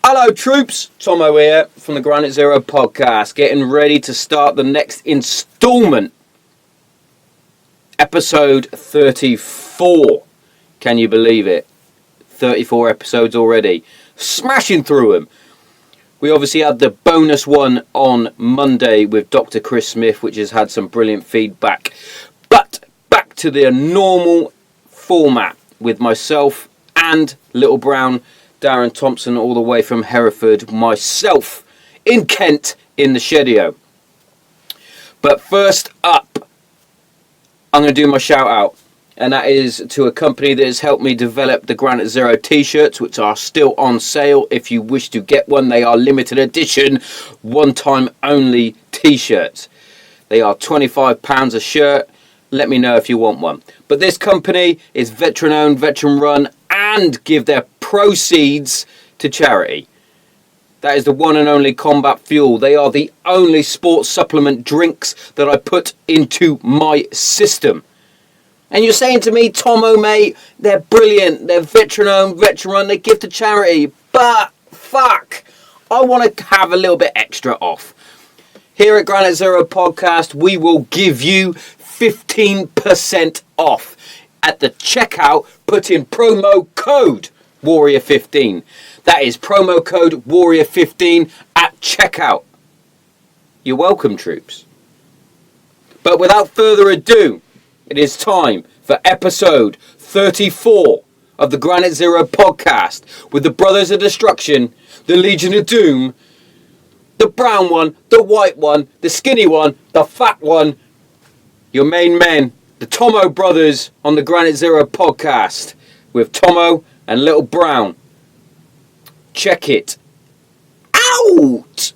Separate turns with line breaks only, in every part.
Hello troops, Tomo here from the Granite Zero podcast, getting ready to start the next instalment, episode 34. Can you believe it? 34 episodes already, smashing through them. We obviously had the bonus one on Monday with Dr. Chris Smith, which has had some brilliant feedback. But back to the normal format with myself and Little Brown, Darren Thompson, all the way from Hereford, myself in Kent in the Shedio. But first up, I'm going to do my shout out, and that is to a company that has helped me develop the Granite Zero t-shirts, which are still on sale. If you wish to get one, they are limited edition, one time only t-shirts. They are £25 a shirt. Let me know if you want one. But this company is veteran owned, veteran run, and give their proceeds to charity. That is the one and only Combat Fuel. They are the only sports supplement drinks that I put into my system. And you're saying to me, Tomo, mate, they're brilliant. They're veteran owned, veteran run. They give to charity. But fuck, I want to have a little bit extra off. Here at Granite Zero Podcast, we will give you 15% off. At the checkout, put in promo code Warrior15. That is promo code Warrior15 at checkout. You're welcome, troops. But without further ado, it is time for episode 34 of the Granite Zero podcast with the Brothers of Destruction, the Legion of Doom, the brown one, the white one, the skinny one, the fat one, your main men, the Tomo brothers on the Granite Zero podcast with Tomo and Little Brown. Check it out!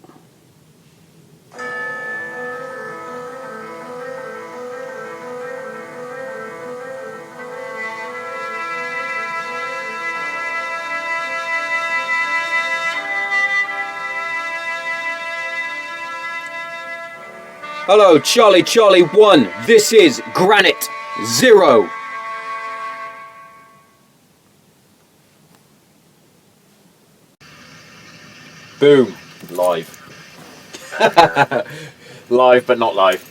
Hello, Charlie 1. This is Granite Zero. Boom. Live. Live, but not live.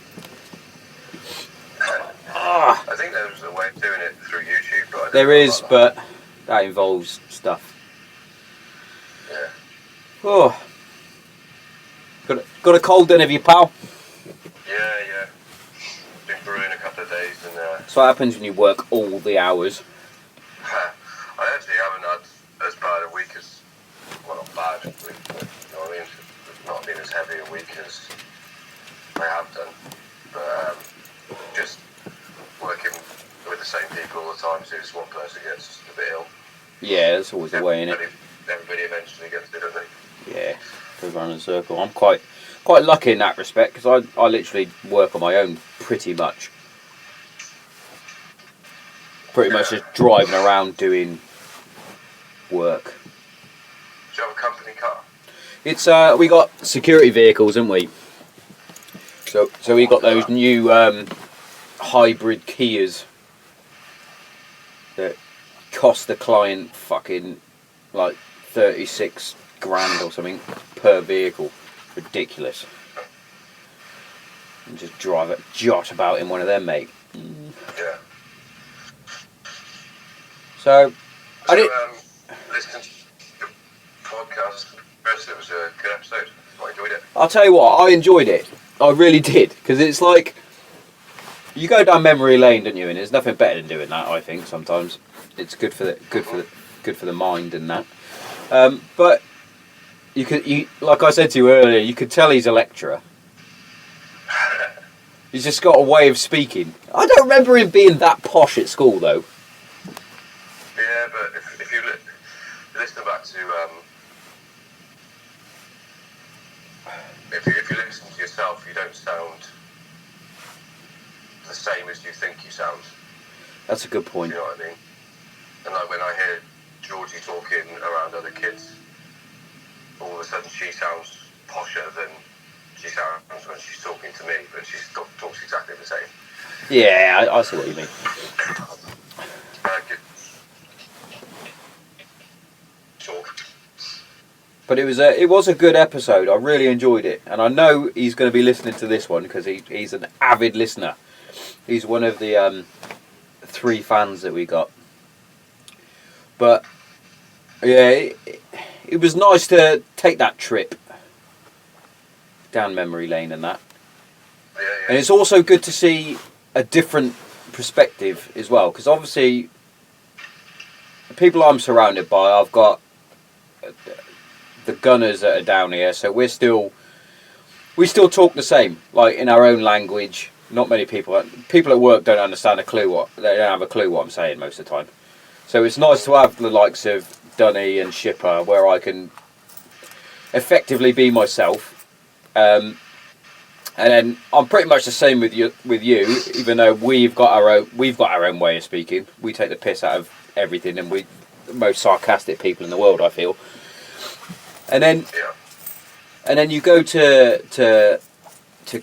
I think there's a way of doing it through YouTube, but
there is, but that involves stuff.
Yeah.
Oh. Got a cold then, have you, pal?
Yeah. Been brewing a couple of days, and
That's what happens when you work all the hours.
I actually haven't had as bad a week as, well, not bad, but, you know what I mean? It's not been as heavy a week as I have done, but just working with the same people all the time, so if one person gets a bit ill.
Yeah, that's always the way, innit?
Everybody eventually gets it, don't they?
Yeah, goes around in a circle. I'm quite lucky in that respect, because I literally work on my own pretty much. Pretty much just driving around doing work.
Do you have a company car?
It's we got security vehicles, haven't we? So we got those new hybrid Kias that cost the client fucking like 36 grand or something per vehicle. Ridiculous. And just drive it, jot about in one of them, mate.
Yeah.
So I did.
Listening to the podcast, it was a good episode. I enjoyed it.
I'll tell you what, I enjoyed it. I really did, because it's like you go down memory lane, don't you? And there's nothing better than doing that. I think sometimes it's good for the mind and that. But you like I said to you earlier, you could tell he's a lecturer. He's just got a way of speaking. I don't remember him being that posh at school, though.
Yeah, but if you listen back to if you listen to yourself, you don't sound the same as you think you sound.
That's a good point.
You know what I mean? And like when I hear Georgie talking around other kids, all of a sudden she sounds posher than she sounds when she's talking to me, but she talks exactly the same.
Yeah, I see what you mean. But it was a good episode. I really enjoyed it, and I know he's going to be listening to this one because he's an avid listener. He's one of the 3 fans that we got. But yeah, it was nice to take that trip down memory lane and that.
Yeah, yeah.
And it's also good to see a different perspective as well, because obviously the people I'm surrounded by, I've got the gunners that are down here, so we still talk the same, like in our own language. Not many people at work don't understand they don't have a clue what I'm saying most of the time. So it's nice to have the likes of Dunny and Shipper where I can effectively be myself. And then I'm pretty much the same with you, even though we've got our own way of speaking. We take the piss out of everything, and we're the most sarcastic people in the world, I feel. And then you go to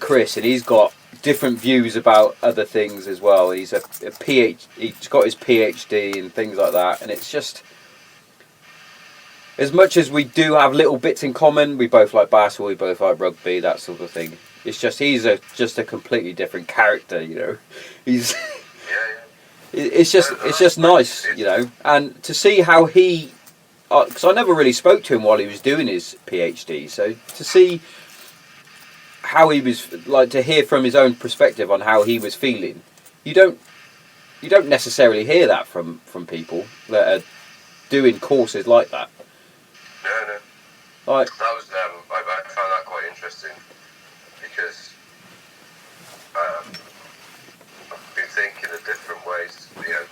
Chris, and he's got different views about other things as well. He's a PhD. He's got his PhD and things like that, and it's just, as much as we do have little bits in common, we both like basketball, we both like rugby, that sort of thing. It's just he's just a completely different character, you know. He's it's just nice, you know, and to see how he, because I never really spoke to him while he was doing his PhD, so to see how he was, like, to hear from his own perspective on how he was feeling, you don't necessarily hear that from people that are doing courses like that.
No.
Like,
that was I found that quite interesting because I've been thinking of different ways, you know,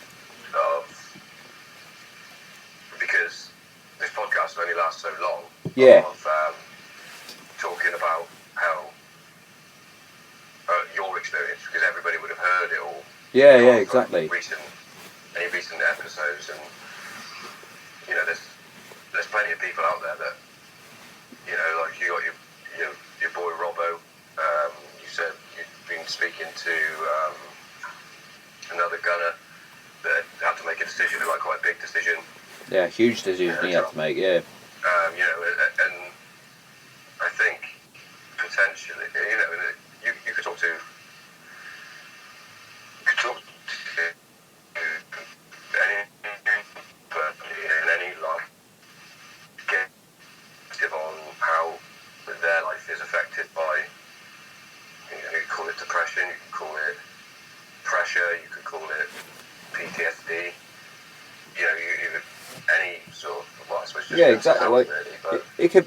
because this podcast only lasts so long.
Yeah.
Of talking about how your experience, because everybody would have heard it all.
Yeah, exactly.
Any recent episodes, and you know, there's plenty of people out there that, you know, like you got your boy Robbo. You said you've been speaking to another gunner that had to make a decision, like quite a big decision.
Yeah, huge decision he had to make. Yeah.
You know, and I think potentially, you know, you could talk to any like get on how their life is affected by, you know, you could call it depression, you could call it pressure, you could call it PTSD, you know, you any sort of, well, I suppose just
exactly. Like,
really, but
it can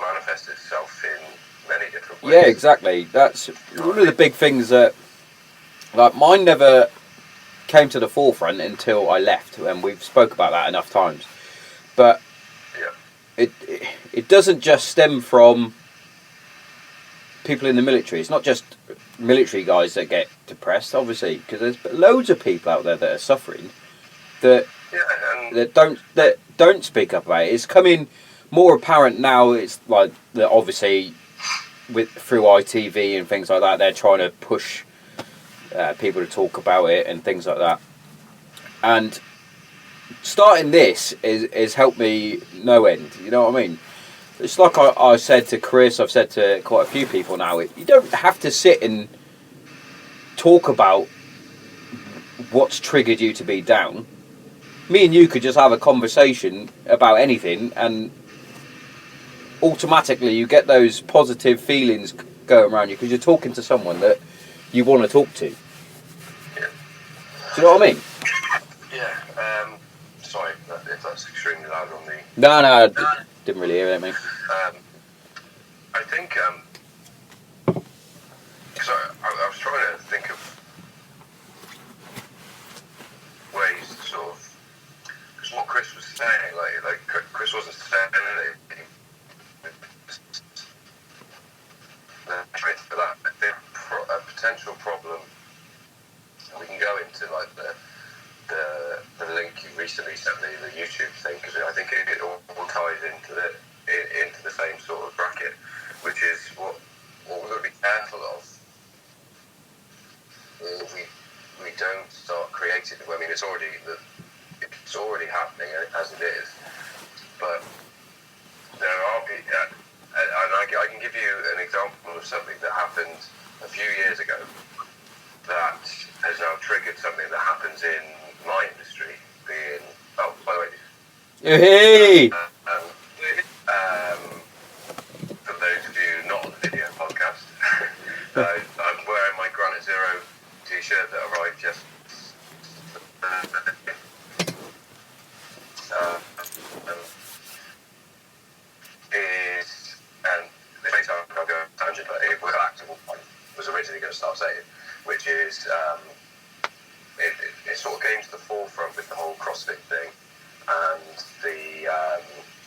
manifest itself in many different ways.
Yeah, exactly. That's one of the big things that, like, mine never came to the forefront until I left, and we've spoke about that enough times. But it doesn't just stem from people in the military. It's not just military guys that get depressed, obviously, because there's loads of people out there that are suffering that don't speak up about it. It's coming more apparent now. It's like that, obviously, through ITV and things like that, they're trying to push people to talk about it and things like that. And starting this is helped me no end. You know what I mean? It's like I said to Chris, I've said to quite a few people now, you don't have to sit and talk about what's triggered you to be down. Me and you could just have a conversation about anything, and automatically you get those positive feelings going around you because you're talking to someone that you want to talk to.
Yeah.
Do you know what I mean?
Yeah. Sorry if that's extremely loud on me.
No, I didn't really hear it, mate.
I think, because I was trying to think of ways to sort of, because what Chris was saying, like Chris wasn't saying anything. For that, I think a potential problem, and we can go into like the link you recently sent me, the YouTube thing, because I think it all ties into the same sort of bracket, which is what we're going to be careful of. We don't start creating. I mean, it's already happening as it is. but there are people, and I can give you an example of something that happened a few years ago that has now triggered something that happens in my industry, being, oh, by the way,
Hey!
for those of you not on the video podcast, I'm wearing my Granite Zero t-shirt that arrived just and the next time I'll go on a tangent, but it was actually I was originally going to start saying, which is it sort of came to the forefront with the whole CrossFit thing and the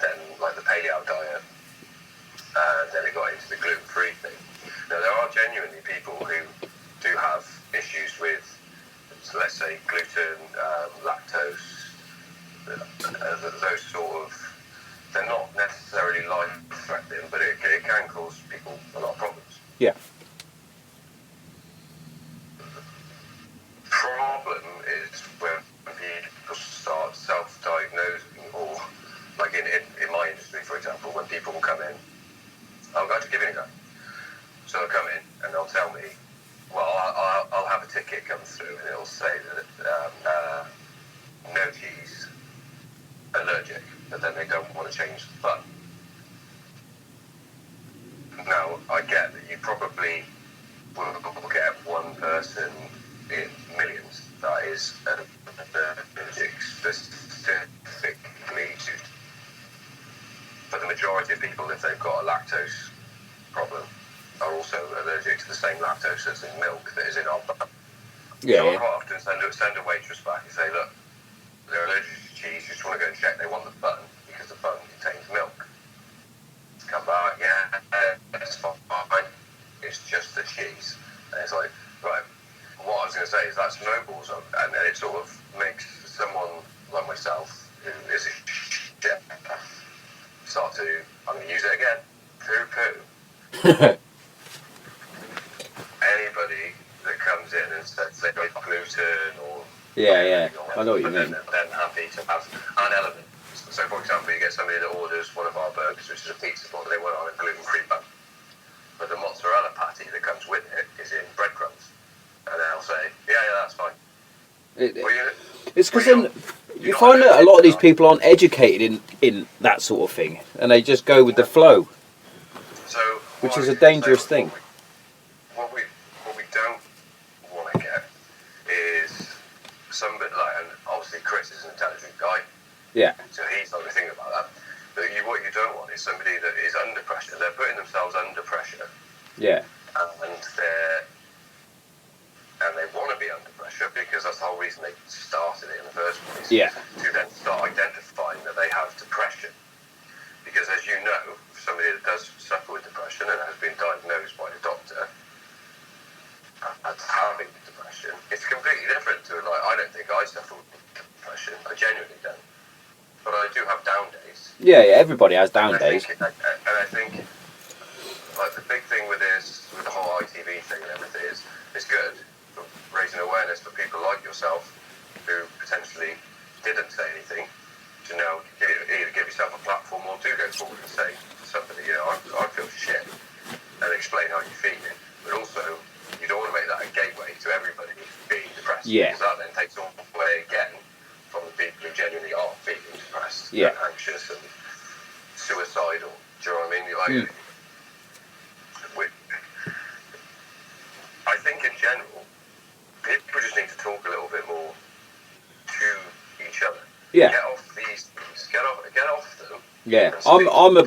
then like the paleo diet, and then it got into the gluten-free thing. Now there are genuinely people who do have issues with, so let's say, gluten, lactose, those sort of, they're not necessarily life-threatening, but it can cause people a lot of problems.
Yeah.
The problem is when people start self-diagnosing, or like in my industry, for example, when people will come in, I'll go to give you an example. So they'll come in and they'll tell me, well, I'll have a ticket come through and it'll say that no cheese, allergic, but then they don't want to change the button. Now, I get that you probably will get one person in millions that is allergic specifically to, but the majority of people, if they've got a lactose problem, are also allergic to the same lactose as in milk that is in our button.
Yeah.
So I quite often send a waitress back and say, look, they're allergic to cheese, you just want to go and check, they want the button because the button contains milk. Come back, yeah, it's fine, it's just the cheese. And it's like, right, what I was going to say is that snowballs up, and then it sort of makes someone like myself, who is a chef, start to, I'm going to use it again, poo-poo. Anybody that comes in and says they've got gluten or
Yeah, I know what you mean.
then happy to have an element. So, for example, you get somebody that orders one of our burgers, which is a pizza bowl, they want it on a gluten-free bun. But the mozzarella patty that comes with it is in breadcrumbs. And they'll say, yeah, that's fine.
It's because you find that a lot of these people aren't educated in that sort of thing, and they just go with the flow,
So,
which is a dangerous thing.
What we don't want to get is somebody like, and obviously Chris is an intelligent guy,
Yeah.
so he's not going to think about that. But what you don't want is somebody that is under pressure. They're putting themselves under pressure,
Yeah.
and they want to be under pressure because that's the whole reason they started it in the first place.
Yeah.
To then start identifying that they have depression. Because as you know, somebody that does suffer with depression and has been diagnosed by the doctor as having depression, it's completely different to, like, I don't think I suffer with depression. I genuinely don't. But I do have down days.
Yeah, everybody has down
And
days.
I think, like, the big thing with this, with the whole ITV thing and everything is, it's good for raising awareness for people like yourself who potentially didn't say anything to now either give yourself a platform or do go forward and say to somebody, you know, I feel shit, and explain how you're feeling. But also, you don't want to make that a gateway to everybody being depressed.
Yeah.
Because that then takes away again from the people who genuinely are feeling depressed
Yeah.
and anxious and suicidal. Do you know what I mean? Like, I think in general, people just need to talk a little bit more to each other.
Yeah.
Get off these things. Get off them.
Yeah.
and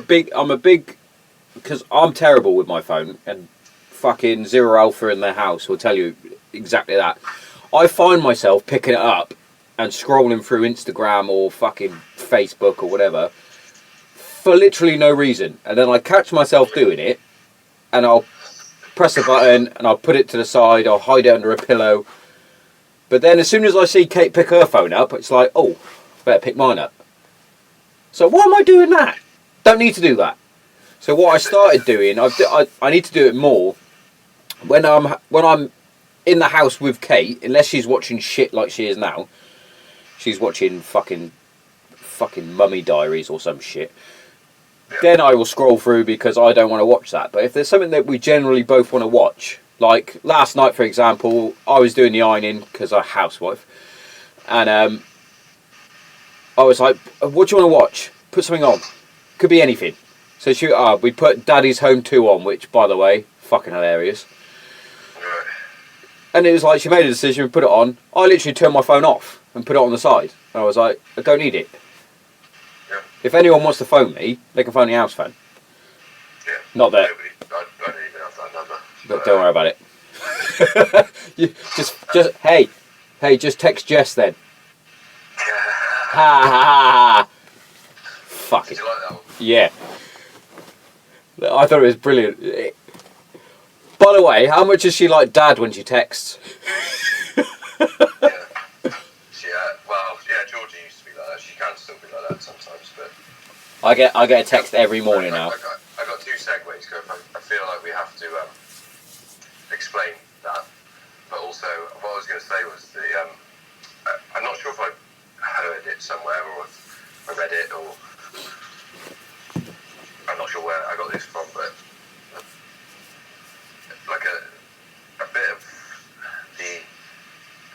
speak.
I'm a big, because I'm terrible with my phone, and fucking Zero Alpha in their house will tell you exactly that. I find myself picking it up and scrolling through Instagram or fucking Facebook or whatever for literally no reason, and then I catch myself doing it, and I'll press a button and I'll put it to the side, I'll hide it under a pillow. But then as soon as I see Kate pick her phone up, it's like, oh, better pick mine up. So why am I doing that? Don't need to do that. So what I started doing, I need to do it more when I'm in the house with Kate, unless she's watching shit like she is now. She's watching fucking fucking Mummy Diaries or some shit, then I will scroll through because I don't want to watch that. But if there's something that we generally both want to watch, like last night, for example, I was doing the ironing because I'm a housewife, and I was like, what do you want to watch? Put something on. Could be anything. So we put Daddy's Home 2 on, which, by the way, fucking hilarious.
Right.
And it was like, she made a decision, we put it on. I literally turned my phone off and put it on the side. And I was like, I don't need it.
Yeah.
If anyone wants to phone me, they can phone the house phone.
Yeah.
Not that.
I don't even have that number.
But don't worry about it. You just text Jess then. Ha ha ha. Fuck
Did
it.
you like that one?
Yeah. I thought it was brilliant. By the way, how much is she like Dad when she texts?
Georgie used to be like that. She can still be like that sometimes, but
I get a text every morning now.
I got two segues going. I feel like we have to explain that, but also what I was going to say was I'm not sure if I heard it somewhere or if I read it, or I'm not sure where I got this from, but like a bit of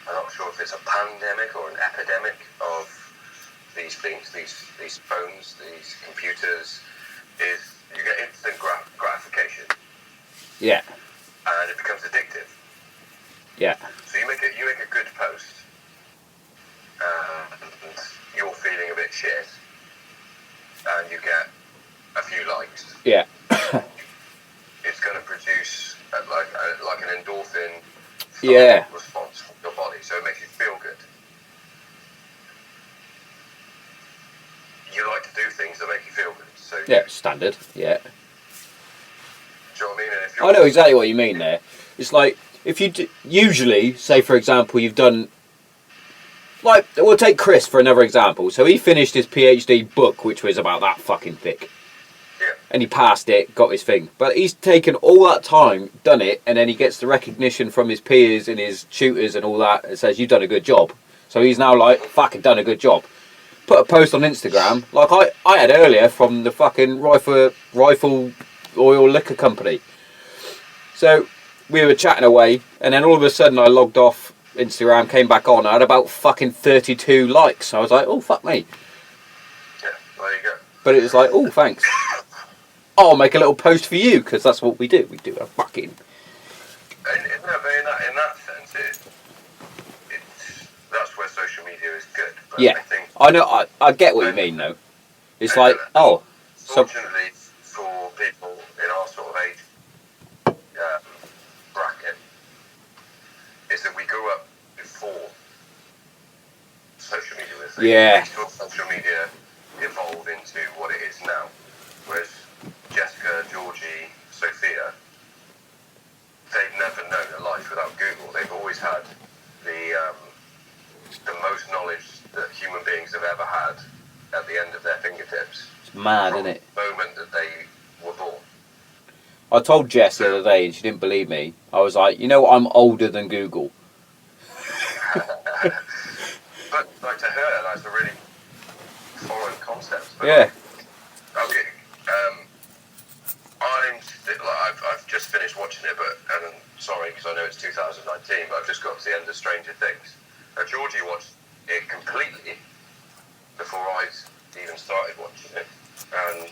I'm not sure if it's a pandemic or an epidemic of these things, these phones, these computers, is you get instant gratification.
Yeah.
And it becomes addictive.
Yeah.
So you make a good post, and you're feeling a bit shit, and you get a few likes.
Yeah.
It's going to produce like an endorphin response from your body, so it makes you feel good. You like to do things that make you feel good. So
Yeah, standard. Yeah.
Do you know what I mean? And if
I know exactly what you mean there. It's like, if you usually, say for example, you've done, like, we'll take Chris for another example. So he finished his PhD book, which was about that fucking thick.
Yeah.
And he passed it, got his thing. But he's taken all that time, done it, and then he gets the recognition from his peers and his tutors and all that, and says, you've done a good job. So he's now like, fucking done a good job. Put a post on Instagram, like I had earlier from the fucking Rifle Oil Liquor Company. So we were chatting away, and then all of a sudden I logged off Instagram, came back on, I had about fucking 32 likes. I was like, oh, fuck me.
Yeah, there you go.
But it was like, oh, thanks. I'll make a little post for you, because that's what we do. We do a fucking...
And in that sense, that's where social media is good. But
Yeah,
I think
I know, I get what you mean, though. It's like, oh...
Fortunately for people in our sort of age bracket, is that we grew up before social media was.
Yeah.
We saw social media evolve into what it is now. Whereas Jessica, Georgie, Sophia, they've never known a life without Google. They've always had the most knowledge that human beings have ever had at the end of their fingertips.
It's mad,
from
isn't it?
the moment that they were born.
I told Jess the other day, and she didn't believe me. I was like, you know, I'm older than Google.
But like to her, that's a really foreign concept. But
Yeah.
Okay. I've just finished watching it, and I'm sorry because I know it's 2019, but I've just got to the end of Stranger Things. Now Georgie watched it completely before I even started watching it, and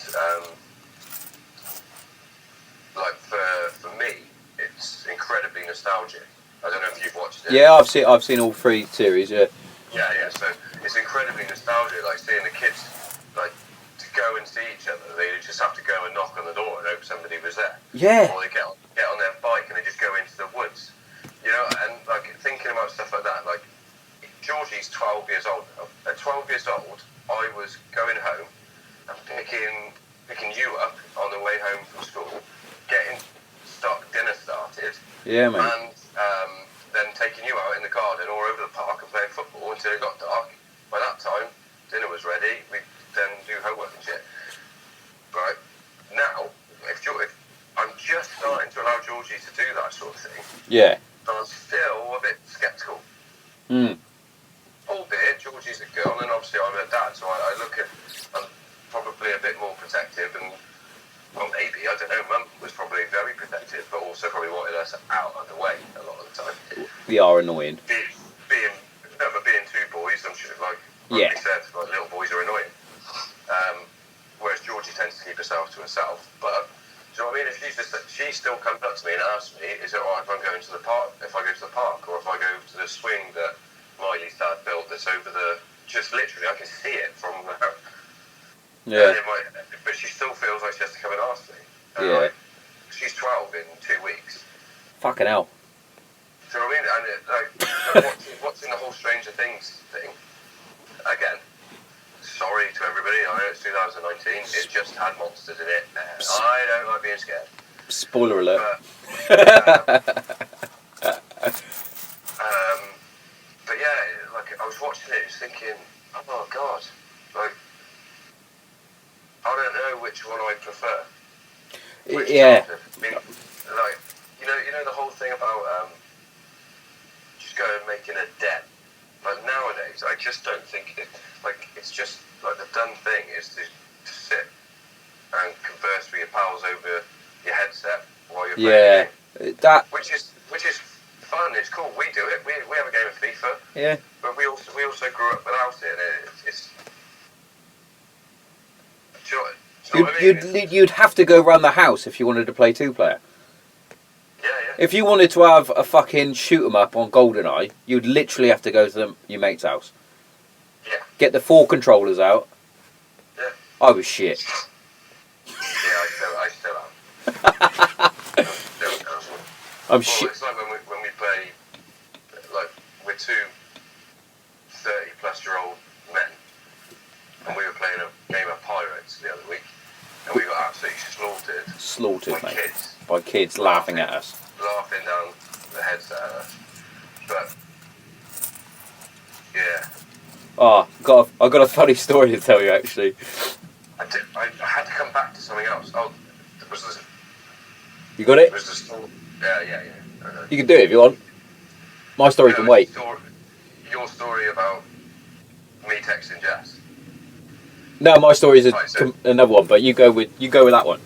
like for me, it's incredibly nostalgic. I don't know if you've watched it.
Yeah, I've seen all 3 series. Yeah.
Yeah. So it's incredibly nostalgic, like seeing the kids like to go and see each other. They just have to go and knock on the door and hope somebody was there.
Yeah.
Or they get on their bike and they just go into the woods. You know, and like thinking about stuff like that. Like Georgie's 12 years old now. At 12 years old, I was going home and picking you up on the way home from school, getting dinner started.
Yeah, man.
And then taking you out in the garden or over the park and playing football until it got dark. By that time, dinner was ready. We'd then do homework and shit. Right now, if I'm just starting to allow Georgie to do that sort of thing,
Yeah.
I'm still a bit sceptical.
Mm.
Albeit, Georgie's a girl, and obviously I'm her dad, so I look at bit more protective, and well, maybe, I don't know, Mum was probably very protective, but also probably wanted us out of the way a lot of the time.
They are annoying.
Being two boys, I'm sure, like
Yeah.
he said, like little boys are annoying. Whereas Georgie tends to keep herself to herself. But do you know what I mean? If she still comes up to me and asks me, is it alright if I'm going to the park? If I go to the park, or if I go to the swing that Miley's dad built that's over the, just literally, I can see it from the house.
Yeah.
But she still feels like she has to come and ask me.
Yeah.
She's 12 in 2 weeks.
Fucking hell.
Do you know what I mean? And watching the whole Stranger Things thing, again, sorry to everybody, I know it's 2019, it just had monsters in it. I don't like being scared.
Spoiler alert.
But yeah, like I was watching it, thinking, oh God, like I don't know which one I prefer.
Yeah.
I mean, like you know the whole thing about just going and making a debt. Like nowadays, I just don't think it's just like the done thing is to sit and converse with your pals over your headset while you're playing the game.
That.
Which is fun. It's cool. We do it. We have a game of FIFA.
Yeah.
But we also grew up without it. And it's do you know what I mean?
You'd have to go around the house if you wanted to play 2-player.
Yeah.
If you wanted to have a fucking shoot 'em up on GoldenEye, you'd literally have to go to your mate's house.
Yeah.
Get the 4 controllers out.
Yeah.
I was shit.
Yeah, I still am.
I'm
Well,
shit.
it's like when we play, like we're two 30-plus-year-old men, and we were playing a game of Pirates the other week, and we got absolutely
Slaughtered,
by
mate.
kids
By kids laughing at us.
laughing down the headset at us. But yeah,
Oh, I got a funny story to tell you actually.
I had to come back to something else. Oh, it was the
You got it?
story. Yeah.
You can do it if you want. My story can wait.
Your story about me texting Jess.
No, my story is
Right, so-
another one, but you go with that one.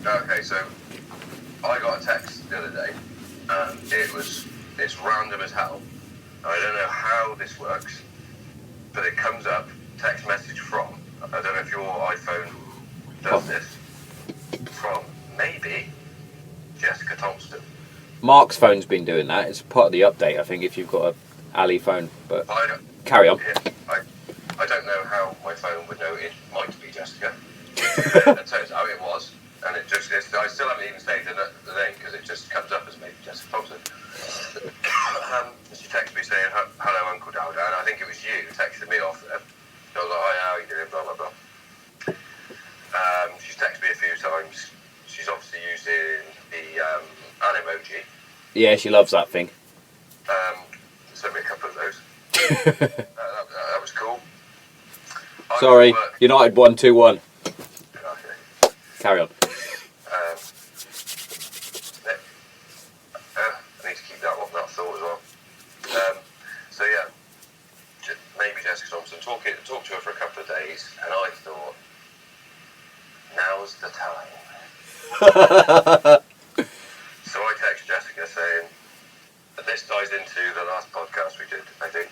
Okay, so I got a text the other day, and it's random as hell. I don't know how this works, but it comes up, text message from, I don't know if your iPhone does this, from maybe Jessica Thompson.
Mark's phone's been doing that. It's part of the update, I think, if you've got a Ali phone. But carry on.
Yeah, I don't know how my phone would know it might be Jessica. It turns out it was, and I still haven't even saved the name because it just comes up as maybe Jessica Thompson. She texted me saying, hello Uncle Dowd, and I think it was you who texted me off. I was like, hi, how are you doing, blah blah blah. She's texted me a few times. She's obviously using the Animoji.
Yeah, she loves that thing.
Sent me a couple of those. That was cool.
Sorry, United 1-2-1.
Okay.
Carry on.
I need to keep that thought as well. So yeah, maybe Jessica Thompson. Talk to her for a couple of days, and I thought, now's the time. So I text Jessica saying, and this ties into the last podcast we did, I think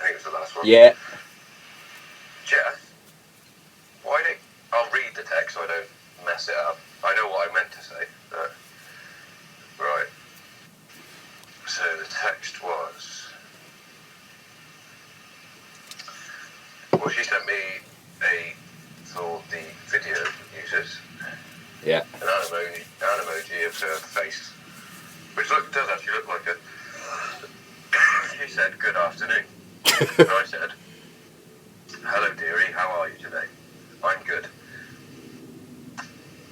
it was the last one.
Yeah.
Jeff, I'll read the text so I don't mess it up. I know what I meant to say. Right. So the text was, well, she sent me for the video users,
Yeah.
an emoji of her face, which does actually look like a. She said, good afternoon. And I said, hello dearie, how are you today? I'm good.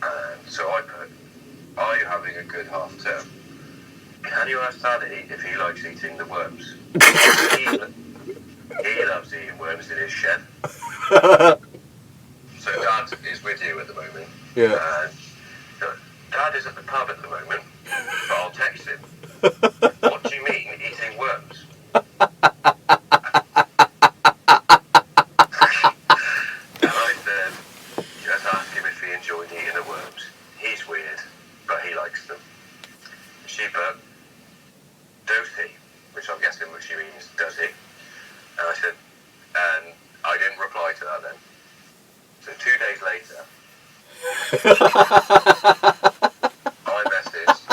And so I put, are you having a good half term? Can you ask Daddy if he likes eating the worms? He loves eating worms in his shed. So Dad is with you at the moment.
Yeah.
And Dad is at the pub at the moment, but I'll text him. What do you mean, eating worms? And I said, just ask days later, I messaged,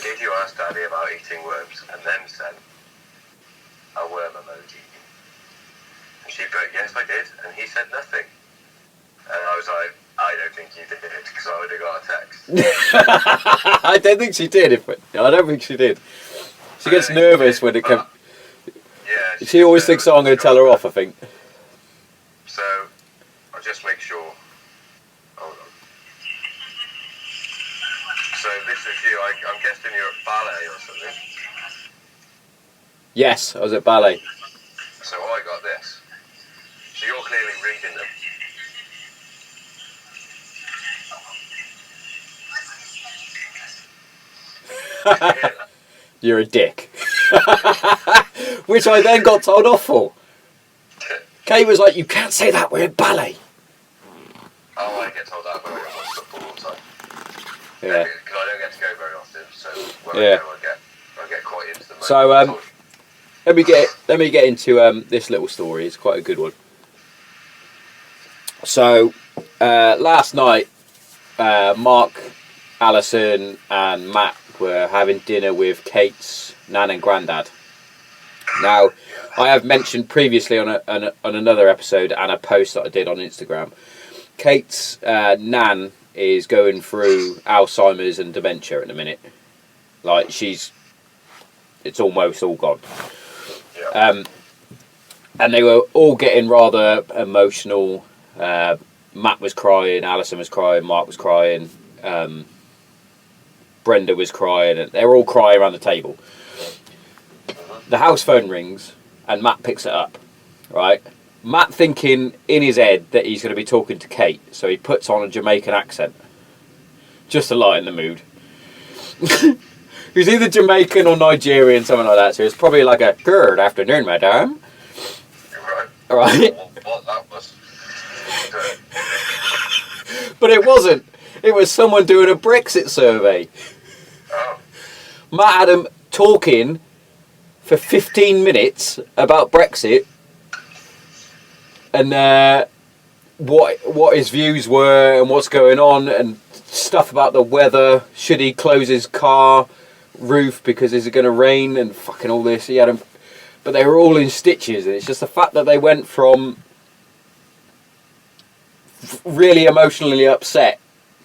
did you ask Daddy about eating worms? And then sent a worm emoji. And she put, yes, I did. And he said nothing. And I was like, I don't think you did, because I would have got a text.
I don't think she did. I don't think she did. She gets nervous when it comes.
Yeah.
She always thinks, oh, I'm going to tell her off, I think.
So, I'll just make sure. Hold on. So, this is you. I'm guessing you're at ballet or something.
Yes, I was at ballet.
So, I got this. So, you're clearly reading them.
You're a dick. Which I then got told off for. Kate was like, you can't say that, we're at ballet.
Oh, I get told that when I watch football all the time.
Yeah.
Because I don't get to go very often, so when
Yeah.
I go, I get quite into the moment.
So, let me get into this little story. It's quite a good one. So, last night, Mark, Alison, and Matt were having dinner with Kate's nan and granddad. Now, I have mentioned previously on another episode and a post that I did on Instagram, Kate's nan is going through Alzheimer's and dementia at the minute. Like, it's almost all gone.
Yeah.
And they were all getting rather emotional. Matt was crying, Alison was crying, Mark was crying, Brenda was crying, and they were all crying around the table. The house phone rings, and Matt picks it up, right? Matt thinking in his head that he's going to be talking to Kate, so he puts on a Jamaican accent, just to lighten the mood. He's either Jamaican or Nigerian, something like that, so it's probably like a, good afternoon, madam.
Right.
Right?
What that was.
But it wasn't. It was someone doing a Brexit survey.
Oh.
Matt had him talking for 15 minutes about Brexit and what his views were and what's going on and stuff about the weather. Should he close his car roof because is it going to rain and fucking all this? He had him, but they were all in stitches. And it's just the fact that they went from really emotionally upset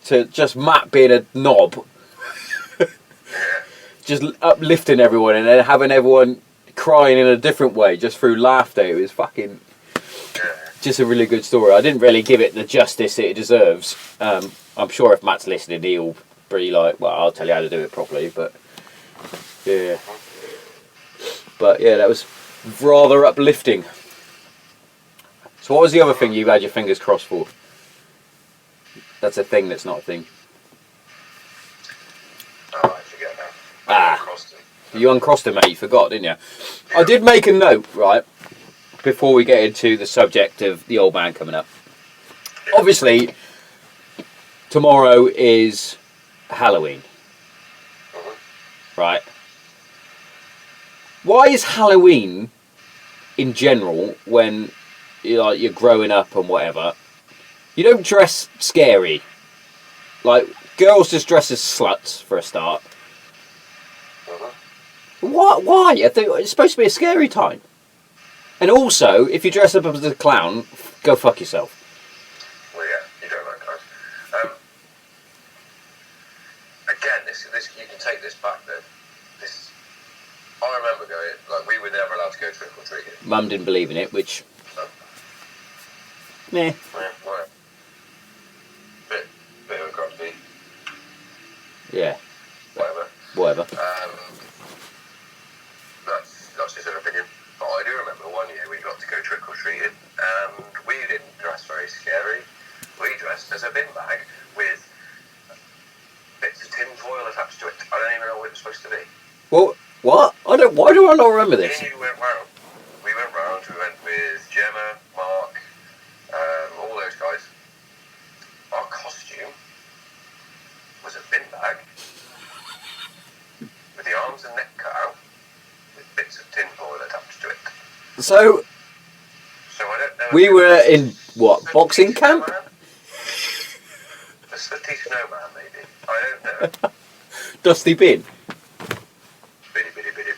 to just Matt being a knob. Just uplifting everyone and then having everyone crying in a different way just through laughter. It was fucking just a really good story. I didn't really give it the justice it deserves. I'm sure if Matt's listening, he'll be like, well, I'll tell you how to do it properly. But yeah, that was rather uplifting. So what was the other thing you had your fingers crossed for? That's a thing that's not a thing.
Oh, I forget now.
You uncrossed it, mate. You forgot, didn't you? I did make a note, right, before we get into the subject of the old man coming up. Obviously, tomorrow is Halloween, right? Why is Halloween, in general, when you're growing up and whatever, you don't dress scary? Like, girls just dress as sluts for a start. What? Why? I think it's supposed to be a scary time. And also, if you dress up as a clown, go fuck yourself.
Well, yeah, you don't like clowns. Again, this you can take this back then. I remember going, like, we were never allowed to go trick or treating.
Mum didn't believe in it, which... Meh.
Well, bit of a grumpy.
Yeah.
Whatever.
Whatever.
That's just an opinion. But I do remember one year we got to go trick or treating, and we didn't dress very scary. We dressed as a bin bag with bits of tin foil attached to it. I don't even know what it was supposed to be.
Well, what? Why do I not remember this?
We went round. We went with Gemma, Mark, all those guys. Our costume was a bin bag with the arms and neck cut out with bits of tin foil attached to it.
So
I don't know
We were in, what, boxing camp?
The Sooty Snowman, maybe. I don't know.
Dusty Bin.
Biddy, biddy, biddy.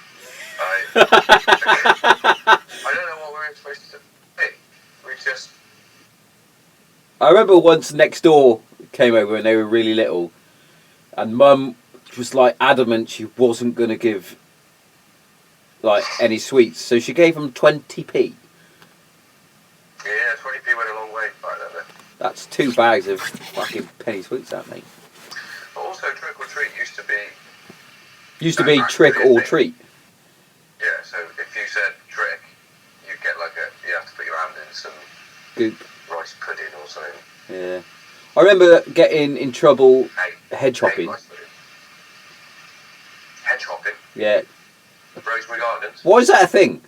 I don't know what we were supposed to pick. We just...
I remember once Next Door came over when they were really little, and Mum was like adamant she wasn't going to give like any sweets, so she gave them 20p.
Yeah, 20p went a long way back then.
That's 2 bags of fucking penny sweets, that mate.
But also, trick or treat used to be...
Used to be trick or treat.
Yeah, so if you said trick, you'd get like you have to put your hand in some
Goop.
rice pudding or something.
Yeah. I remember getting in trouble hedge hopping.
Rice pudding. Hedge hopping?
Yeah.
Rosemary Gardens?
Why is that a thing?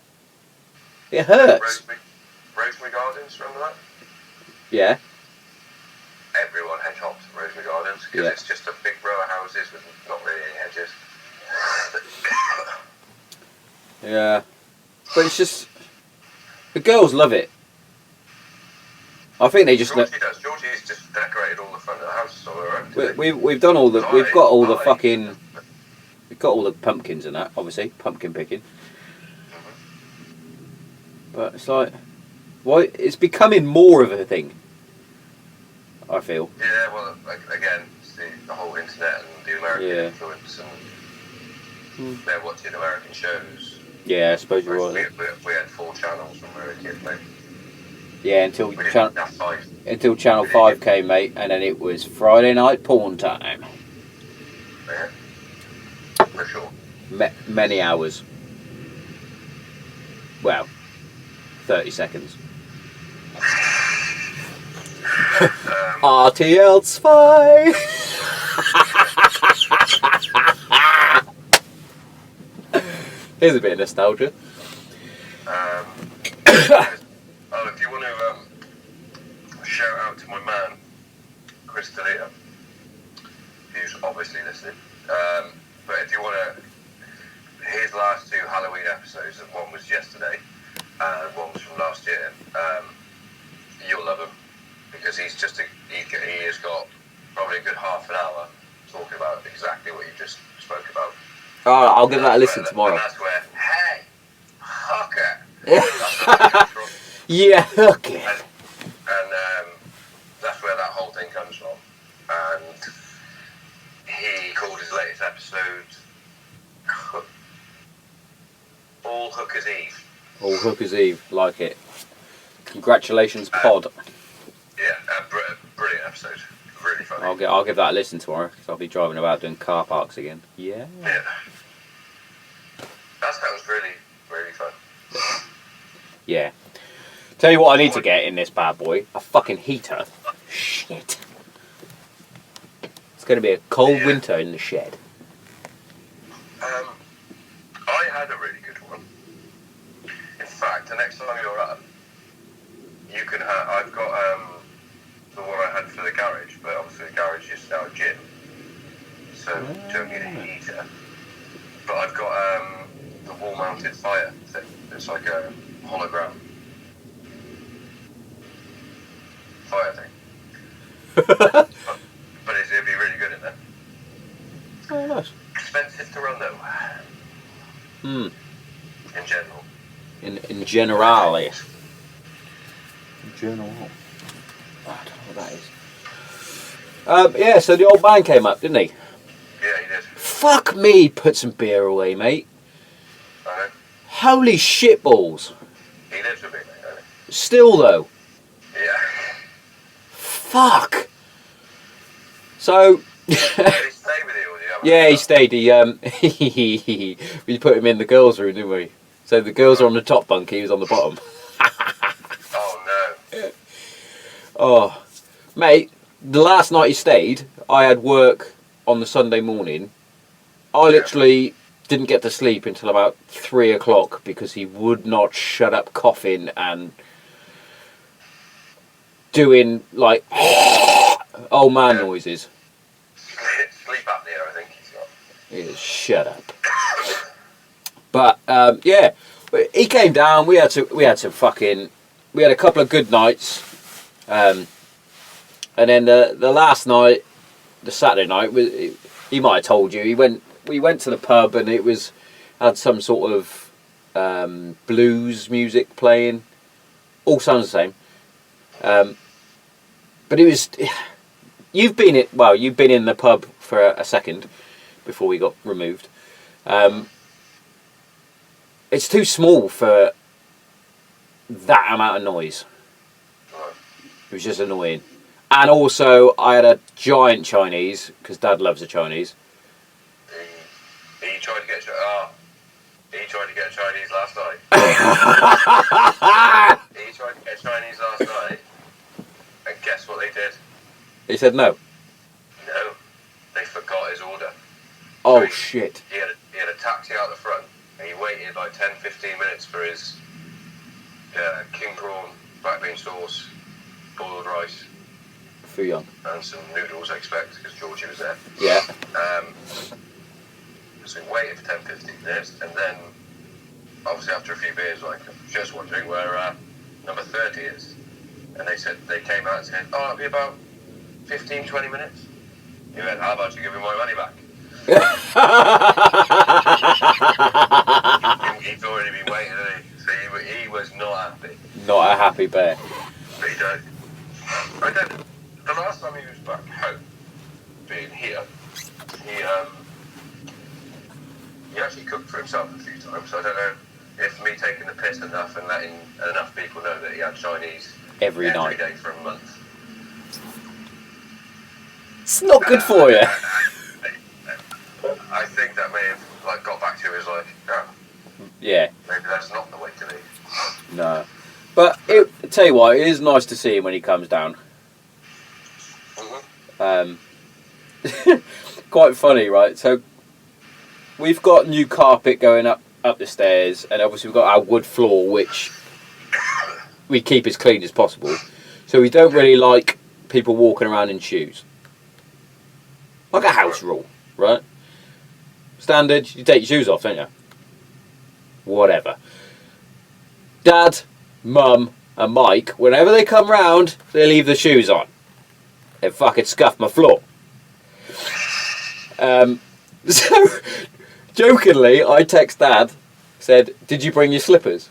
It hurts.
Rosemary Gardens, remember that?
Yeah.
Everyone hedge hops at Rosemary Gardens because it's just a big row of houses with not really any hedges.
Yeah. But it's just... The girls love it. I think they just...
Georgie's just decorated all the front of the house all around.
We've done all the... We've got all the fucking... We've got all the pumpkins and that, obviously. Pumpkin picking. But it's like... Why? It's becoming more of a thing. I feel.
Yeah, well, again, it's the whole internet and the American influence, and they're watching American shows.
Yeah, I suppose you were.
We had 4 channels when we were a kid, mate.
Yeah, until
Channel
5 came, mate, and then it was Friday night porn time.
Yeah, for sure.
Many hours. Well, 30 seconds. RTL 2. Here's a bit of nostalgia.
If you want to shout out to my man, Chris D'Elia, who's obviously listening, but if you want to, his last 2 Halloween episodes, one was yesterday, and one was from last year, you'll love him. Because he has got probably a good half an hour talking about exactly what you just spoke about.
Oh, I'll give that a listen tomorrow.
And that's where, hey, hooker.
Yeah, hooker.
And that's where that whole thing comes from. And he called his latest episode All Hookers Eve.
All Hookers Eve, like it. Congratulations, pod.
Yeah, brilliant episode. Really funny.
I'll give that a listen tomorrow because I'll be driving about doing car parks again. Yeah.
Yeah. That sounds really, really fun.
Yeah. Tell you what I need to get in this bad boy. A fucking heater. Shit. It's going to be a cold winter in the shed.
I had a really good one. In fact, the next time you're up, you can have... I've got the one I had for the garage, but obviously the garage is now a gym. So you don't need a heater. But I've got the wall-mounted fire thing. It's like a hologram fire thing. but it'd be really good in there.
Oh, nice.
Expensive to run though. In general.
In generale. In general. I don't know what that is. Yeah, so the old man came up, didn't he?
Yeah, he did.
Fuck me, put some beer away, mate.
I know.
Holy shitballs.
He lives with me, mate, doesn't he?
Still though.
Yeah.
Fuck. So.
Did he stay with you or the other?
Yeah, he stayed. We put him in the girls' room, didn't we? So the girls are on the top bunk, he was on the bottom.
Oh no.
Oh, mate, the last night he stayed, I had work on the Sunday morning. I literally didn't get to sleep until about 3 o'clock because he would not shut up coughing and doing like old man noises.
Sleep apnea, I think he's got.
Yeah, shut up. But yeah, he came down. We had to fucking we had a couple of good nights, and then the last night, the Saturday night, he might have told you. We went to the pub and it had some sort of blues music playing. All sounds the same, but it was. You've been in the pub for a second before we got removed. It's too small for that amount of noise. It was just annoying. And also, I had a giant Chinese, because Dad loves the Chinese.
He tried to get Chinese last night. He tried to get Chinese last night, and guess what they did?
He said no.
No, they forgot his order.
Oh,
So
shit.
He had a taxi out the front, and he waited like 10-15 minutes for his king prawn, black bean sauce, boiled rice,
Fuyong.
and some noodles, I expect, because Georgie was there.
Yeah.
So he waited for 10-15 minutes, and then, obviously after a few beers, like, just wondering where number 30 is. And they came out and said, oh, it'll be about 15-20 minutes. He went, how about you give me my money back? He'd already been waiting, hadn't he? So he was not happy.
Not a happy bear.
But the last time he was back home, being here, he actually cooked for himself a few times. So I don't know if me taking the piss enough and letting enough people know that he had Chinese
Every night.
day for a month.
It's not good for you.
I think that may have got back to him as
Yeah.
maybe that's not the way to be.
No. But tell you what, it is nice to see him when he comes down. Quite funny, right? So we've got new carpet going up the stairs, and obviously we've got our wood floor, which we keep as clean as possible. So we don't really like people walking around in shoes. Like a house rule, right? Standard, you take your shoes off, don't you? Whatever. Dad, Mum, and Mike, whenever they come round, they leave the shoes on. They fucking scuff my floor. So, jokingly, I text Dad, said, did you bring your slippers?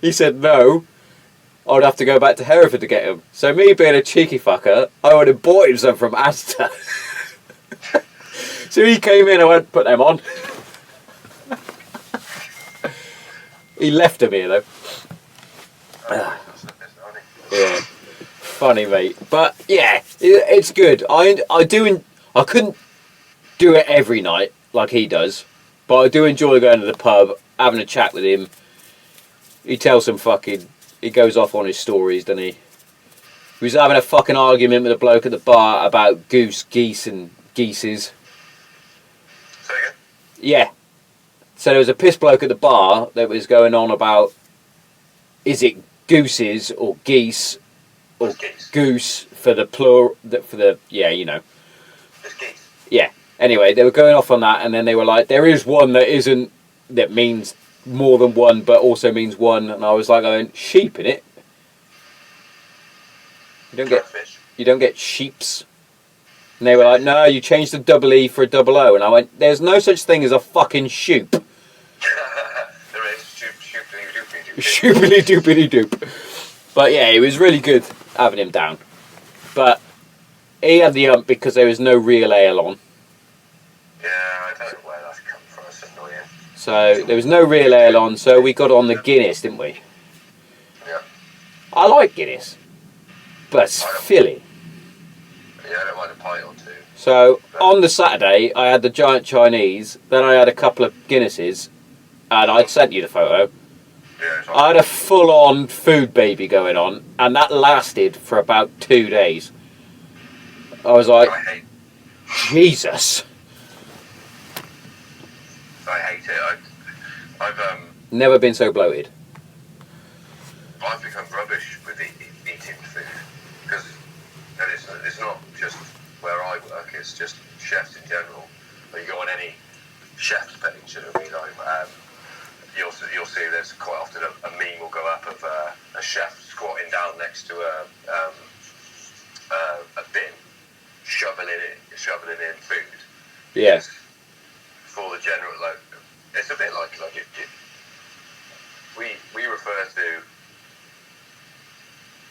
He said no. I'd have to go back to Hereford to get them. So me being a cheeky fucker, I would have bought him some from Asda. So he came in, I went, put them on. He left them here though. Yeah, funny mate. But yeah, it's good. I couldn't do it every night like he does, but I do enjoy going to the pub, having a chat with him. He goes off on his stories, doesn't he? He was having a fucking argument with a bloke at the bar about geese and geeses.
Say again?
Yeah. So there was a piss bloke at the bar that was going on about, is it gooses or geese or
Geese.
goose for the plural, yeah, you know.
It's geese.
Yeah. Anyway, they were going off on that, and then they were like, there is one that means more than one, but also means one. And I was like, going, sheep in it. You don't get sheeps. And they were like, no, you changed the double E for a double O. And I went, there's no such thing as a fucking shoop.
There is.
Shoopily doopily doop. But yeah, it was really good having him down. But he had the ump because there was no real ale on.
Yeah, I don't know where that's come from. It's annoying.
So there was no real ale on, so we got on the Guinness, didn't we?
Yeah.
I like Guinness, but it's filly.
Yeah, I don't mind a pint or two.
So on the Saturday, I had the giant Chinese, then I had a couple of Guinnesses, and I'd sent you the photo.
Yeah, it's
I had a full-on food baby going on, and that lasted for about 2 days. I was like, Jesus.
I hate it. I've
Never been so bloated.
I've become rubbish with eating food because it's not just where I work. It's just chefs in general. But you go on any chef's page, you'll see there's quite often a meme will go down next to a bin, shoveling in food.
Yeah.
For the general, like, it's a bit like we refer to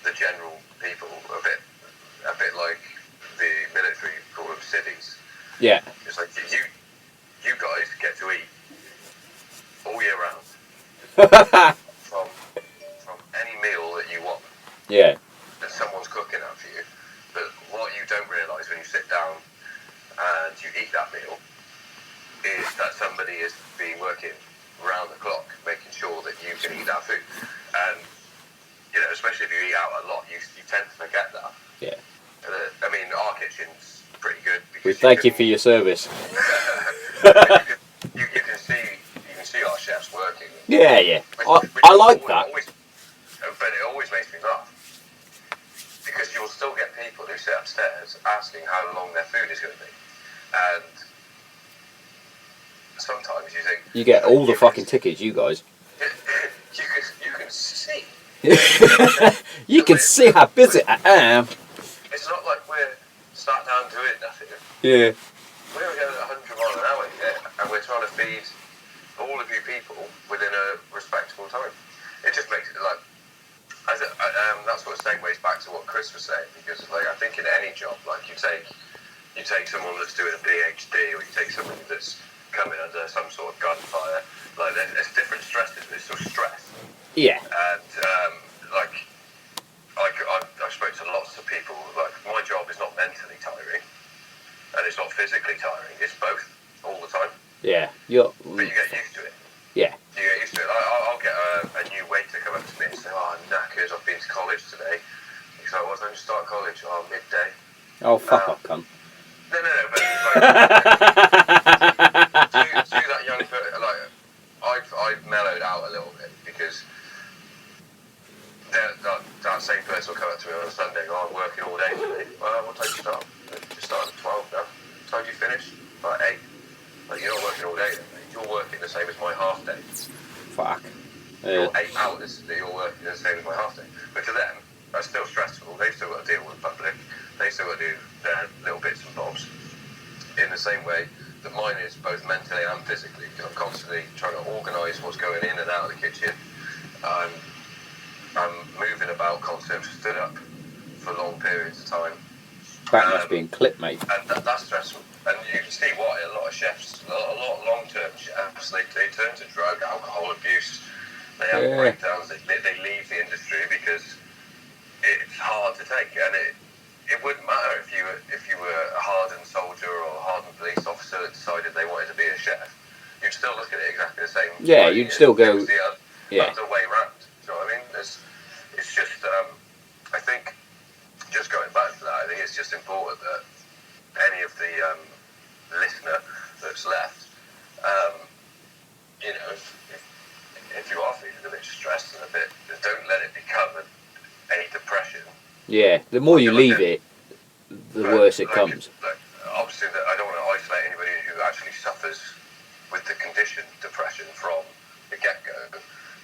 the general people a bit like the military call them civvies.
Yeah.
It's like you guys get to eat all year round from any meal that you want.
Yeah.
That someone's cooking that for you. But what you don't realise when you sit down and you eat that meal is that somebody has been working round the clock making sure that you can eat that food. And you know, especially if you eat out a lot, you tend to forget that.
Yeah.
I mean, our kitchen's pretty good.
We thank you for your service.
you can see our chefs working.
Yeah, yeah.
Which
I like that.
But it always makes me laugh. Because you'll still get people who sit upstairs asking how long their food is going to be. And sometimes you think...
You get all the fucking tickets, you guys.
You can see.
You can see how busy I am.
It's not like we're sat down doing nothing.
Yeah.
We're going at 100 miles an hour here, and we're trying to feed all of you people within a respectable time. It just makes it like... that sort of segues back to what Chris was saying, because like I think in any job, like you take someone that's doing a PhD, or you take somebody that's coming under some sort of gunfire, like there's different stresses, there's still stress.
Yeah.
And I spoke to lots of people, like my job is not mentally tiring, and it's not physically tiring, it's both, all the time.
Yeah.
But you get used to it.
Yeah.
You get used to it. I'll get a new waiter come up to me and say, "Oh, I'm knackered, I've been to college today." He's like, "What time did you start college?" "Oh, midday."
Oh, fuck off, cunt.
No, but to that young person, like, I've mellowed out a little bit, because that same person will come up to me on a Sunday and go, "I'm working all day today." "Well, what time did you start?" "You started at 12 now." "What time did you finish?" "About 8. Like, you're not working all day then, mate. You're working the same as my half day.
Fuck.
Your 8 hours that you're working the same as my half day. But to them, that's still stressful. They've still got to deal with the public. They've still got to do their little bits and bobs. In the same way that mine is both mentally and physically, because I'm constantly trying to organise what's going in and out of the kitchen. I'm moving about constantly. I'm stood up for long periods of time.
That must be in clip, mate.
And that's stressful. And you can see why a lot of chefs, a lot of long-term chefs, they turn to drug, alcohol abuse. They have breakdowns. They leave the industry because it's hard to take. And it wouldn't matter if you were a hardened soldier or a hardened police officer that decided they wanted to be a chef. You'd still look at it exactly the same.
Yeah, you'd still go.
The other way round. Do you know what I mean? It's just. I think. Just going back to that, I think it's just important that any of the listener that's left, you know, if you are feeling a bit stressed and a bit, don't let it become any depression.
Yeah, the more you leave it, the worse it comes.
Obviously, I don't want to isolate anybody who actually suffers with the condition depression from the get-go,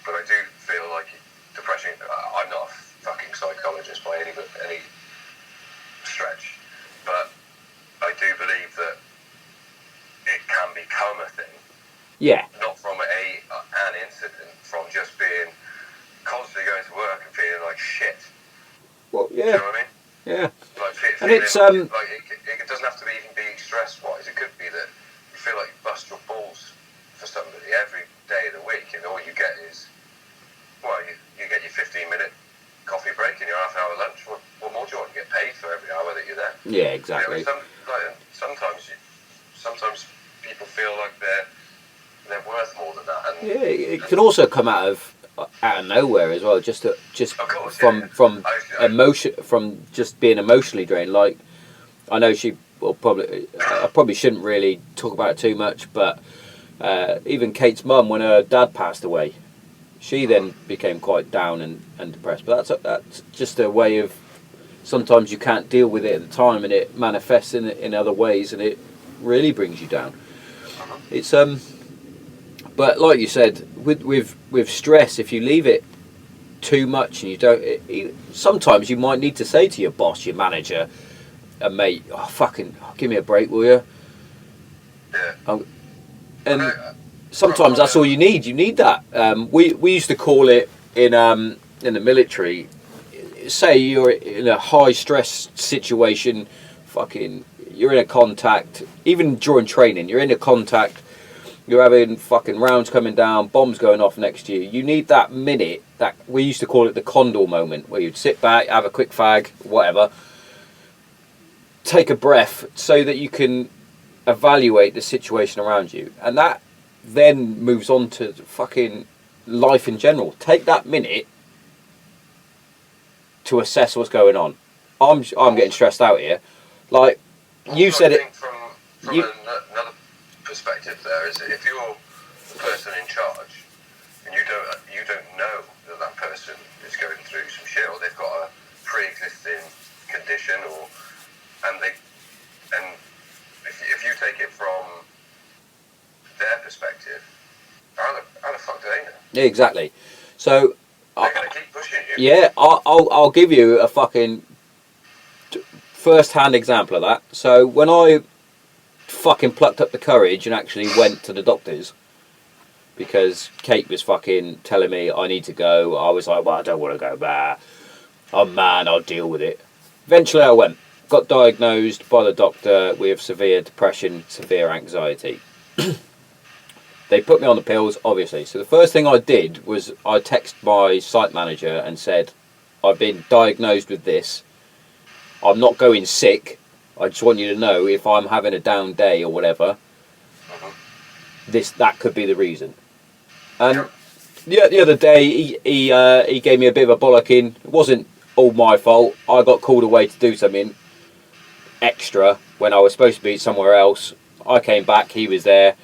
but I do feel like depression. I'm not a fucking psychologist by any stretch, but I do believe that it can become a thing.
Yeah.
Not from an incident, from just being constantly going to work and feeling like shit.
Well, yeah.
You know what I mean?
Yeah.
Like,
And it's
like it doesn't have to even be stress-wise. It could be that you feel like you bust your balls for somebody every day of the week, and all you get is, well, you get your 15-minute coffee break and your half-hour lunch. What more do you want? You get paid for every hour that you're there.
Yeah, exactly.
You know, sometimes people feel like they're worth more than that. And
Yeah, it can also come out of nowhere as well. Just
course,
from emotion, from just being emotionally drained. Like, I know I probably shouldn't really talk about it too much, but even Kate's mum, when her dad passed away, she then became quite down and depressed. But that's just a way of, sometimes you can't deal with it at the time, and it manifests in other ways, and it really brings you down. It's but like you said, with stress, if you leave it too much, and you don't. Sometimes you might need to say to your boss, your manager, and mate, oh, fucking give me a break, will you?
Yeah.
And sometimes that's all you need. You need that. We used to call it in the military. Say you're in a high stress situation, fucking, you're in a contact. Even during training, you're in a contact. You're having fucking rounds coming down, bombs going off next to you. You need that minute. That we used to call it the condor moment, where you'd sit back, have a quick fag, whatever, take a breath, so that you can evaluate the situation around you, and that then moves on to fucking life in general. Take that minute to assess what's going on. I'm getting stressed out here. Like you said it.
From another perspective, there is if you're the person in charge and you don't know that person is going through some shit, or they've got a pre-existing condition, and if you take it from their perspective, how the fuck do they know?
Yeah, exactly. So
they're going to keep pushing you.
Yeah, I'll give you a fucking first-hand example of that. So when I fucking plucked up the courage and actually went to the doctors, because Kate was fucking telling me I need to go, I was like, well, I don't want to go back. I'm man, I'll deal with it. Eventually I went. Got diagnosed by the doctor with severe depression, severe anxiety. They put me on the pills, obviously. So the first thing I did was I texted my site manager and said, I've been diagnosed with this. I'm not going sick. I just want you to know if I'm having a down day or whatever, that could be the reason. And the other day he gave me a bit of a bollocking. It wasn't all my fault. I got called away to do something extra when I was supposed to be somewhere else. I came back, he was there,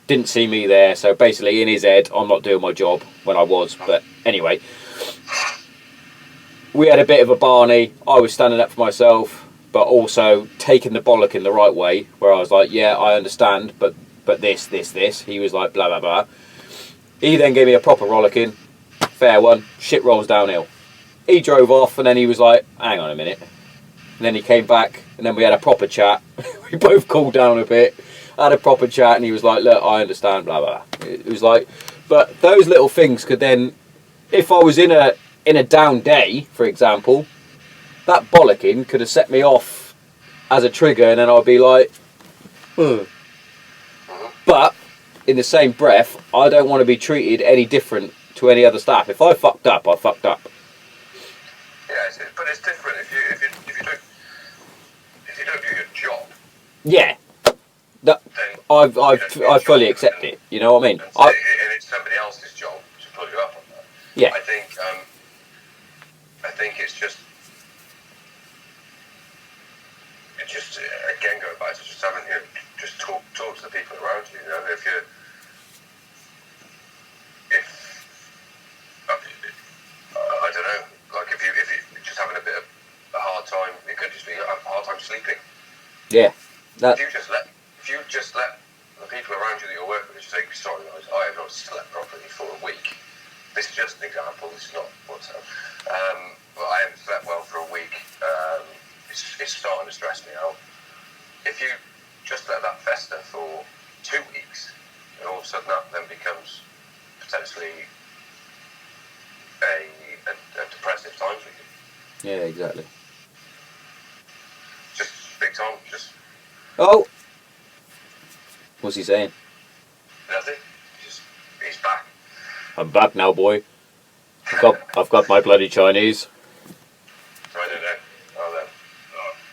didn't see me there, so basically in his head I'm not doing my job when I was. But anyway, we had a bit of a Barney. I was standing up for myself, but also taking the bollocking the right way, where I was like, yeah, I understand, but this. He was like, blah blah blah. He then gave me a proper rollicking, fair one, shit rolls downhill. He drove off, and then he was like, hang on a minute. And then he came back, and then we had a proper chat. We both cooled down a bit, had a proper chat, and he was like, look, I understand, blah, blah. It was like, but those little things could then, if I was in a down day, for example, that bollocking could have set me off as a trigger, and then I'd be like, But, in the same breath, I don't want to be treated any different to any other staff. If I fucked up, I fucked up.
Yeah, but it's different if you don't do your job.
Yeah, I fully accept it. You know what I mean?
And it's somebody else's job to pull you up on that.
Yeah.
I think it's just again going back to just having just talk to the people around you. You know, if I don't know, like if you're just having a bit of a hard time, it could just be a hard time sleeping.
Yeah.
If you just let the people around you that you're working with just say, sorry guys, I have not slept properly for a week. This is just an example, this is not what's up. But I haven't slept well for a week. It's starting to stress me out. If you just let that fester for 2 weeks, and all of a sudden that then becomes potentially a depressive time for you.
Yeah, exactly.
Just big time, just...
Oh! What's he saying?
Nothing. He's back.
I'm back now, boy. I've got my bloody Chinese.
I don't know.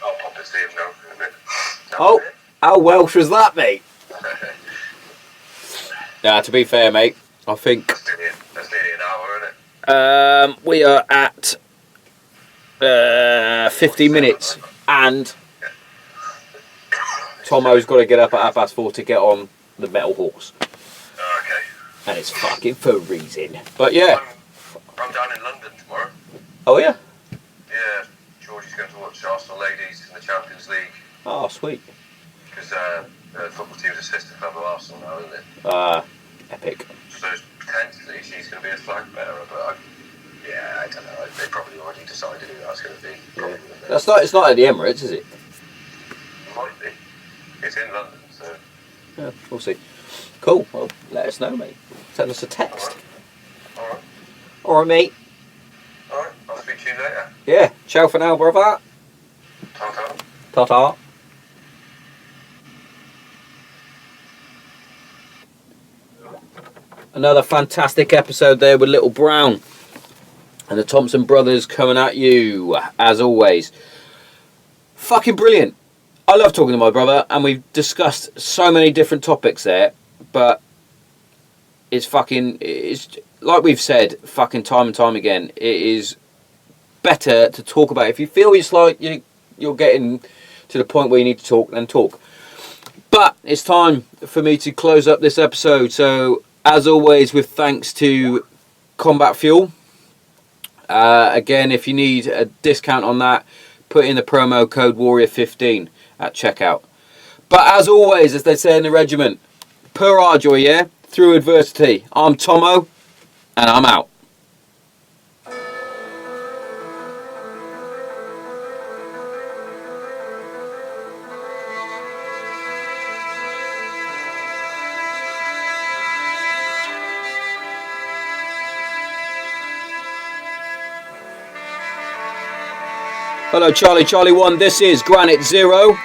I'll pop and see him now in a minute.
Oh, how Welsh was that, mate? Nah, to be fair, mate, I think...
That's nearly an hour, isn't it?
We are at 50 minutes, and Tomo's got to get up at 4:30 to get on the metal horse.
Okay.
And it's fucking freezing. But yeah.
I'm down in London tomorrow.
Oh yeah?
Yeah, Georgie's going to watch Arsenal ladies in the Champions League.
Oh, sweet.
Because the football team's a sister club of Arsenal now, isn't it?
Epic.
So potentially she's going to be a flag bearer, but Yeah, I don't know. They probably already decided who that's going to be. Probably,
That's not. It's not at the Emirates, is it?
might be. It's in London, so.
Yeah, we'll see. Cool. Well, let us know, mate. Send us a text.
All right.
All right, mate.
All right. I'll speak to you later.
Yeah. Ciao for now, brother.
Ta-ta.
Ta-ta. Another fantastic episode there with Little Brown and the Thompson brothers coming at you, as always. Fucking brilliant. I love talking to my brother, and we've discussed so many different topics there, but it's like we've said fucking time and time again, it is better to talk about it. If you feel it's like you're getting to the point where you need to talk, then talk. But it's time for me to close up this episode, so as always, with thanks to Combat Fuel. Again, if you need a discount on that, put in the promo code Warrior15 at checkout. But as always, as they say in the regiment, per ardor, yeah, through adversity. I'm Tomo, and I'm out. Hello, Charlie 1. This is Granite Zero.